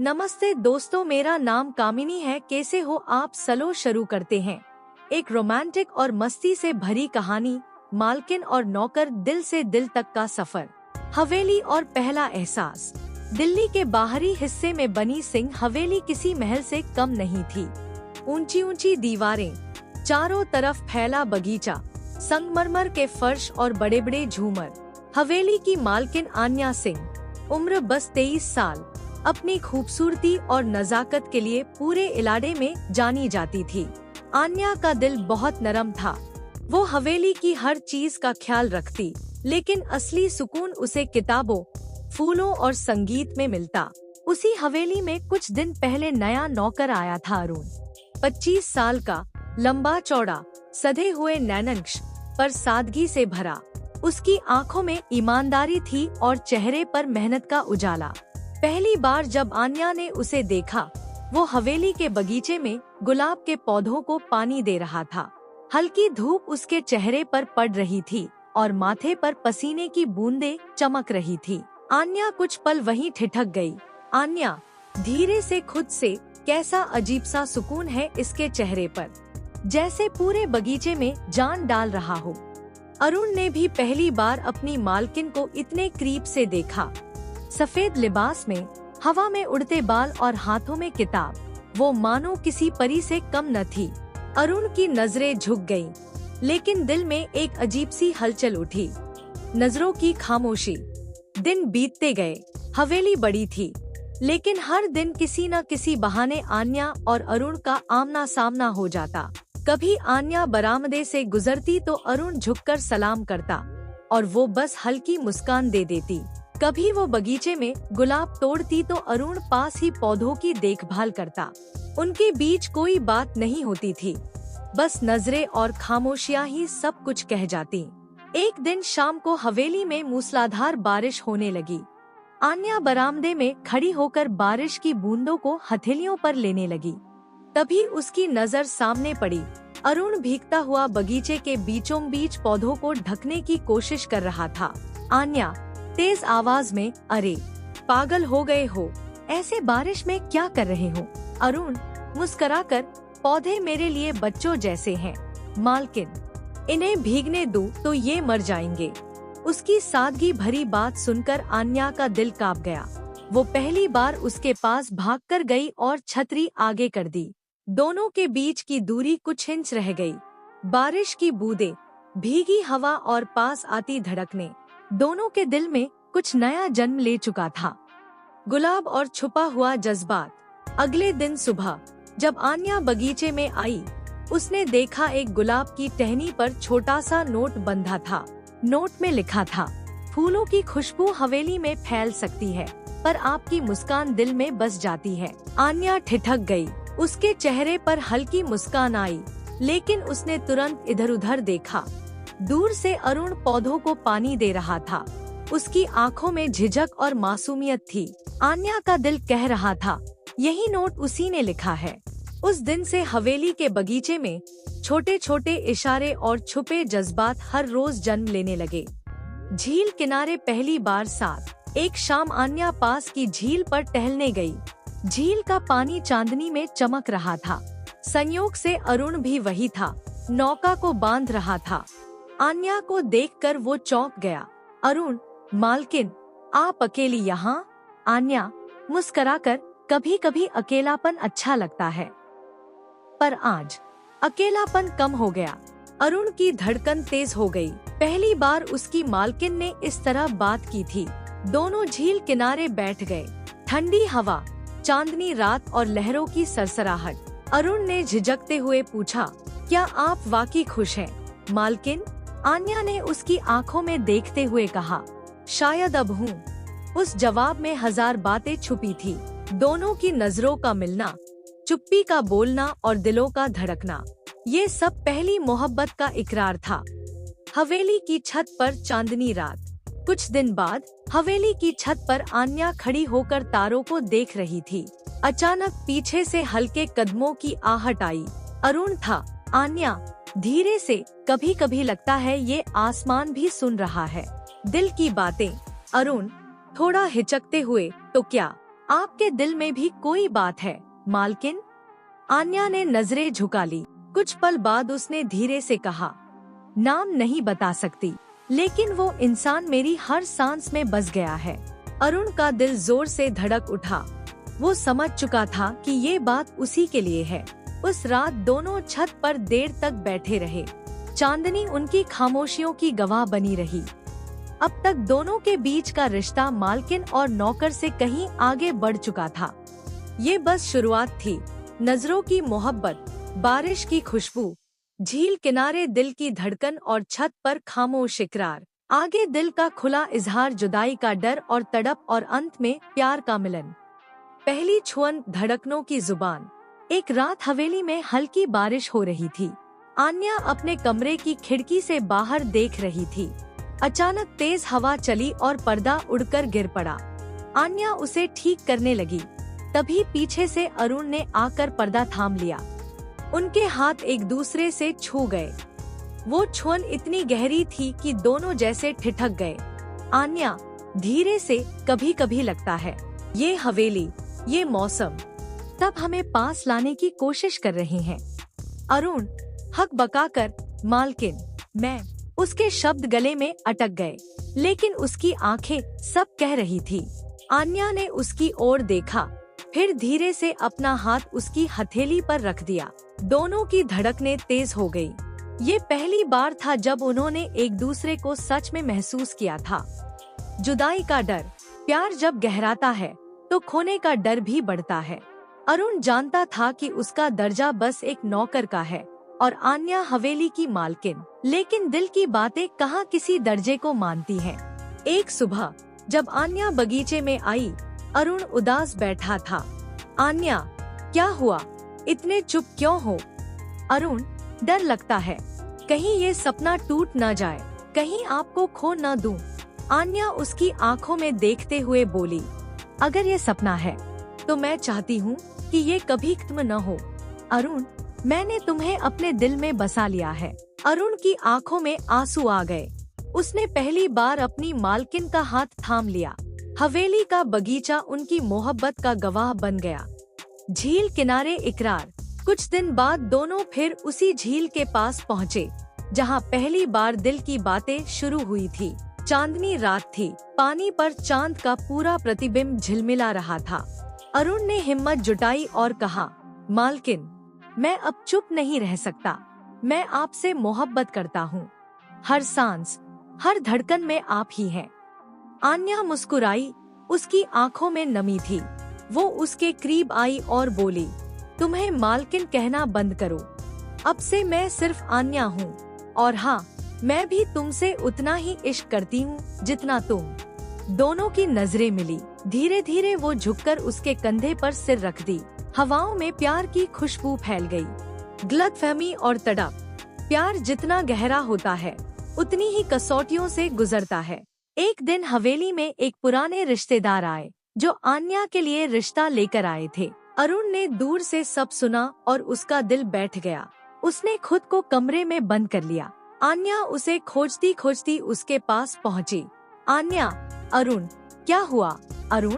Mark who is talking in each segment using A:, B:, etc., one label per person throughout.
A: नमस्ते दोस्तों, मेरा नाम कामिनी है। कैसे हो आप? चलो शुरू करते हैं। एक रोमांटिक और मस्ती से भरी कहानी, मालकिन और नौकर, दिल से दिल तक का सफर। हवेली और पहला एहसास। दिल्ली के बाहरी हिस्से में बनी सिंह हवेली किसी महल से कम नहीं थी। ऊंची ऊंची दीवारें, चारों तरफ फैला बगीचा, संगमरमर के फर्श और बड़े बड़े झूमर। हवेली की मालकिन आन्या सिंह, उम्र बस 23 साल, अपनी खूबसूरती और नजाकत के लिए पूरे इलाके में जानी जाती थी। आन्या का दिल बहुत नरम था। वो हवेली की हर चीज का ख्याल रखती, लेकिन असली सुकून उसे किताबों, फूलों और संगीत में मिलता। उसी हवेली में कुछ दिन पहले नया नौकर आया था, अरुण। 25 साल का, लंबा चौड़ा, सधे हुए नैननक्श पर सादगी से भरा। उसकी आंखों में ईमानदारी थी और चेहरे पर मेहनत का उजाला। पहली बार जब आन्या ने उसे देखा, वो हवेली के बगीचे में गुलाब के पौधों को पानी दे रहा था। हल्की धूप उसके चेहरे पर पड़ रही थी और माथे पर पसीने की बूंदें चमक रही थी। आन्या कुछ पल वहीं ठिठक गई। आन्या, धीरे से खुद से, कैसा अजीब सा सुकून है इसके चेहरे पर, जैसे पूरे बगीचे में जान डाल रहा हो। अरुण ने भी पहली बार अपनी मालकिन को इतने करीब से देखा। सफेद लिबास में, हवा में उड़ते बाल और हाथों में किताब, वो मानो किसी परी से कम न थी। अरुण की नजरें झुक गईं, लेकिन दिल में एक अजीब सी हलचल उठी। नजरों की खामोशी। दिन बीतते गए। हवेली बड़ी थी, लेकिन हर दिन किसी न किसी बहाने आन्या और अरुण का आमना सामना हो जाता। कभी आन्या बरामदे से गुजरती तो अरुण झुककर सलाम करता और वो बस हल्की मुस्कान दे देती। कभी वो बगीचे में गुलाब तोड़ती तो अरुण पास ही पौधों की देखभाल करता। उनके बीच कोई बात नहीं होती थी, बस नजरें और खामोशियां ही सब कुछ कह जाती। एक दिन शाम को हवेली में मूसलाधार बारिश होने लगी। आन्या बरामदे में खड़ी होकर बारिश की बूंदों को हथेलियों पर लेने लगी। तभी उसकी नजर सामने पड़ी। अरुण भीगता हुआ बगीचे के बीचों बीच पौधों को ढकने की कोशिश कर रहा था। आन्या तेज आवाज में, अरे पागल हो गए हो, ऐसे बारिश में क्या कर रहे हो? अरुण मुस्कुराकर, पौधे मेरे लिए बच्चों जैसे हैं मालकिन, इन्हें भीगने दूं तो ये मर जाएंगे। उसकी सादगी भरी बात सुनकर आन्या का दिल कांप गया। वो पहली बार उसके पास भागकर गई और छतरी आगे कर दी। दोनों के बीच की दूरी कुछ इंच रह गई। बारिश की बूंदें, भीगी हवा और पास आती धड़कने, दोनों के दिल में कुछ नया जन्म ले चुका था। गुलाब और छुपा हुआ जज्बात। अगले दिन सुबह जब आन्या बगीचे में आई, उसने देखा एक गुलाब की टहनी पर छोटा सा नोट बंधा था। नोट में लिखा था, फूलों की खुशबू हवेली में फैल सकती है, पर आपकी मुस्कान दिल में बस जाती है। आन्या ठिठक गई। उसके चेहरे पर हल्की मुस्कान आई, लेकिन उसने तुरंत इधर उधर देखा। दूर से अरुण पौधों को पानी दे रहा था। उसकी आंखों में झिझक और मासूमियत थी। आन्या का दिल कह रहा था, यही नोट उसी ने लिखा है। उस दिन से हवेली के बगीचे में छोटे छोटे इशारे और छुपे जज्बात हर रोज जन्म लेने लगे। झील किनारे पहली बार साथ। एक शाम आन्या पास की झील पर टहलने गई। झील का पानी चांदनी में चमक रहा था। संयोग से अरुण भी वही था, नौका को बांध रहा था। आन्या को देखकर वो चौंक गया। अरुण, मालकिन, आप अकेली यहाँ? आन्या मुस्कुराकर, कभी कभी अकेलापन अच्छा लगता है, पर आज अकेलापन कम हो गया। अरुण की धड़कन तेज हो गई। पहली बार उसकी मालकिन ने इस तरह बात की थी। दोनों झील किनारे बैठ गए। ठंडी हवा, चांदनी रात और लहरों की सरसराहट। अरुण ने झिझकते हुए पूछा, क्या आप वाकई खुश हैं, मालकिन? आन्या ने उसकी आंखों में देखते हुए कहा, शायद अब हूँ। उस जवाब में हजार बातें छुपी थी। दोनों की नजरों का मिलना, चुप्पी का बोलना और दिलों का धड़कना, ये सब पहली मोहब्बत का इकरार था। हवेली की छत पर चांदनी रात। कुछ दिन बाद हवेली की छत पर आन्या खड़ी होकर तारों को देख रही थी। अचानक पीछे से हल्के कदमों की आहट आई। अरुण था। आन्या धीरे से, कभी कभी लगता है ये आसमान भी सुन रहा है दिल की बातें। अरुण थोड़ा हिचकते हुए, तो क्या? आपके दिल में भी कोई बात है मालकिन? आन्या ने नजरें झुका ली। कुछ पल बाद उसने धीरे से कहा, नाम नहीं बता सकती, लेकिन वो इंसान मेरी हर सांस में बस गया है। अरुण का दिल जोर से धड़क उठा। वो समझ चुका था कि ये बात उसी के लिए है। उस रात दोनों छत पर देर तक बैठे रहे। चांदनी उनकी खामोशियों की गवाह बनी रही। अब तक दोनों के बीच का रिश्ता मालकिन और नौकर से कहीं आगे बढ़ चुका था। ये बस शुरुआत थी। नजरों की मोहब्बत, बारिश की खुशबू, झील किनारे दिल की धड़कन और छत पर खामोश इकरार। आगे दिल का खुला इजहार, जुदाई का डर और तड़प, और अंत में प्यार का मिलन। पहली छुअन, धड़कनों की जुबान। एक रात हवेली में हल्की बारिश हो रही थी। आन्या अपने कमरे की खिड़की से बाहर देख रही थी। अचानक तेज हवा चली और पर्दा उड़कर गिर पड़ा। आन्या उसे ठीक करने लगी, तभी पीछे से अरुण ने आकर पर्दा थाम लिया। उनके हाथ एक दूसरे से छू गए। वो छुअन इतनी गहरी थी कि दोनों जैसे ठिठक गए। आन्या धीरे से, कभी कभी लगता है ये हवेली, ये मौसम तब हमें पास लाने की कोशिश कर रहे हैं। अरुण हक बकाकर, मालकिन, मैं। उसके शब्द गले में अटक गए, लेकिन उसकी आंखें सब कह रही थी। आन्या ने उसकी ओर देखा, फिर धीरे से अपना हाथ उसकी हथेली पर रख दिया। दोनों की धड़कनें तेज हो गई। ये पहली बार था जब उन्होंने एक दूसरे को सच में महसूस किया था। जुदाई का डर। प्यार जब गहराता है तो खोने का डर भी बढ़ता है। अरुण जानता था कि उसका दर्जा बस एक नौकर का है और आन्या हवेली की मालकिन, लेकिन दिल की बातें कहाँ किसी दर्जे को मानती हैं। एक सुबह जब आन्या बगीचे में आई, अरुण उदास बैठा था। आन्या, क्या हुआ? इतने चुप क्यों हो? अरुण, डर लगता है, कहीं ये सपना टूट न जाए, कहीं आपको खो न दूं। आन्या उसकी आंखों में देखते हुए बोली, अगर ये सपना है तो मैं चाहती हूँ कि ये कभी खत्म न हो। अरुण, मैंने तुम्हें अपने दिल में बसा लिया है। अरुण की आंखों में आंसू आ गए। उसने पहली बार अपनी मालकिन का हाथ थाम लिया। हवेली का बगीचा उनकी मोहब्बत का गवाह बन गया। झील किनारे इकरार। कुछ दिन बाद दोनों फिर उसी झील के पास पहुँचे, जहाँ पहली बार दिल की बातें शुरू हुई थी। चांदनी रात थी, पानी पर चांद का पूरा प्रतिबिंब झिलमिला रहा था। अरुण ने हिम्मत जुटाई और कहा, मालकिन, मैं अब चुप नहीं रह सकता। मैं आपसे मोहब्बत करता हूँ। हर सांस, हर धड़कन में आप ही हैं। आन्या मुस्कुराई, उसकी आंखों में नमी थी। वो उसके करीब आई और बोली, तुम्हें मालकिन कहना बंद करो। अब से मैं सिर्फ आन्या हूँ, और हाँ, मैं भी तुमसे उतना ही इश्क करती हूँ जितना तुम। दोनों की नजरें मिली। धीरे धीरे वो झुककर उसके कंधे पर सिर रख दी। हवाओं में प्यार की खुशबू फैल गई। गलतफहमी और तड़प। प्यार जितना गहरा होता है, उतनी ही कसौटियों से गुजरता है। एक दिन हवेली में एक पुराने रिश्तेदार आए, जो आन्या के लिए रिश्ता लेकर आए थे। अरुण ने दूर से सब सुना और उसका दिल बैठ गया। उसने खुद को कमरे में बंद कर लिया। आन्या उसे खोजती खोजती उसके पास पहुंची। आन्या, अरुण, क्या हुआ? अरुण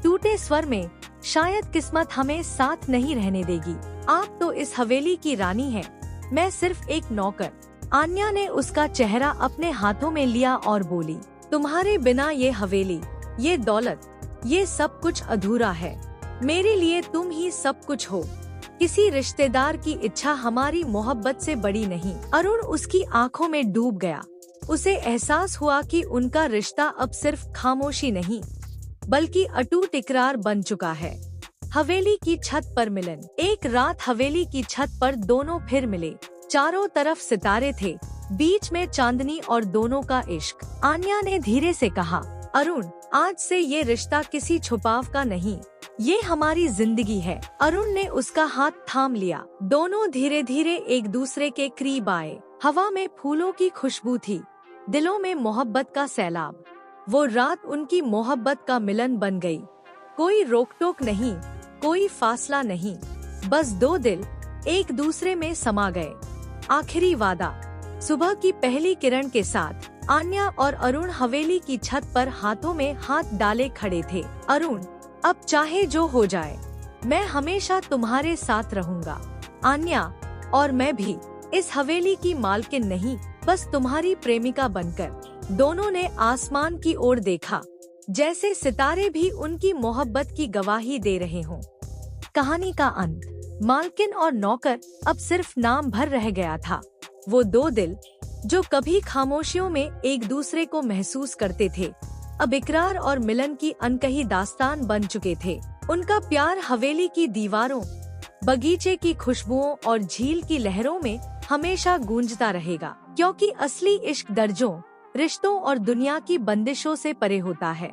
A: टूटे स्वर में, शायद किस्मत हमें साथ नहीं रहने देगी। आप तो इस हवेली की रानी हैं, मैं सिर्फ एक नौकर। आन्या ने उसका चेहरा अपने हाथों में लिया और बोली, तुम्हारे बिना ये हवेली, ये दौलत, ये सब कुछ अधूरा है। मेरे लिए तुम ही सब कुछ हो। किसी रिश्तेदार की इच्छा हमारी मोहब्बत से बड़ी नहीं। अरुण उसकी आंखों में डूब गया। उसे एहसास हुआ कि उनका रिश्ता अब सिर्फ खामोशी नहीं, बल्कि अटूट इकरार बन चुका है। हवेली की छत पर मिलन। एक रात हवेली की छत पर दोनों फिर मिले। चारों तरफ सितारे थे, बीच में चांदनी और दोनों का इश्क। आन्या ने धीरे से कहा, अरुण, आज से ये रिश्ता किसी छुपाव का नहीं, ये हमारी जिंदगी है। अरुण ने उसका हाथ थाम लिया। दोनों धीरे धीरे एक दूसरे के करीब आए। हवा में फूलों की खुशबू थी, दिलों में मोहब्बत का सैलाब। वो रात उनकी मोहब्बत का मिलन बन गई। कोई रोक टोक नहीं, कोई फासला नहीं, बस दो दिल एक दूसरे में समा गए। आखिरी वादा। सुबह की पहली किरण के साथ आन्या और अरुण हवेली की छत पर हाथों में हाथ डाले खड़े थे। अरुण, अब चाहे जो हो जाए, मैं हमेशा तुम्हारे साथ रहूंगा। आन्या, और मैं भी इस हवेली की मालकिन नहीं, बस तुम्हारी प्रेमिका बनकर। दोनों ने आसमान की ओर देखा, जैसे सितारे भी उनकी मोहब्बत की गवाही दे रहे हों। कहानी का अंत। मालकिन और नौकर अब सिर्फ नाम भर रह गया था। वो दो दिल जो कभी खामोशियों में एक दूसरे को महसूस करते थे, अब इकरार और मिलन की अनकही दास्तान बन चुके थे। उनका प्यार हवेली की दीवारों, बगीचे की खुशबुओं और झील की लहरों में हमेशा गूंजता रहेगा, क्योंकि असली इश्क दर्जों, रिश्तों और दुनिया की बंदिशों से परे होता है।